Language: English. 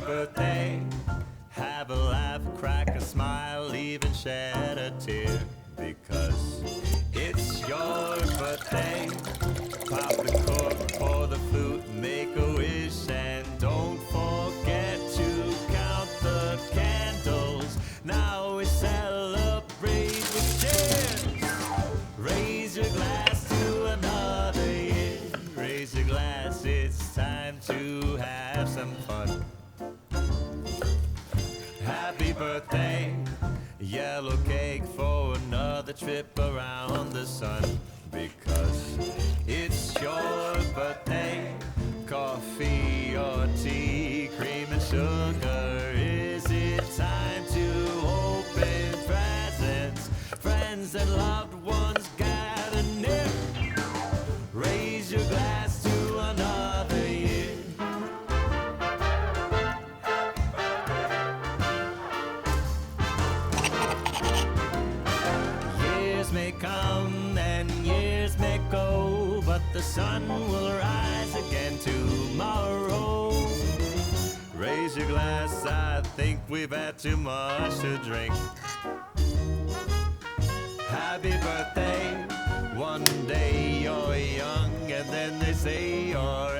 birthday. Have a laugh, crack a smile, even shed a tear. Because it's your birthday. Pop the cork, pour the flute, make a wish, and don't forget to count the candles. Now we celebrate with cheers. Raise your glass to another year. Raise your glass, it's time to have some fun. Happy birthday, yellow cake for another trip around the sun. Because it's your birthday, coffee or tea, cream and sugar, is it time? friends and loved ones gather near. Raise your glass to another year. Years may come and years may go, but the sun will rise again tomorrow. Raise your glass, I think we've had too much to drink. Happy birthday, one day you're young and then they say you're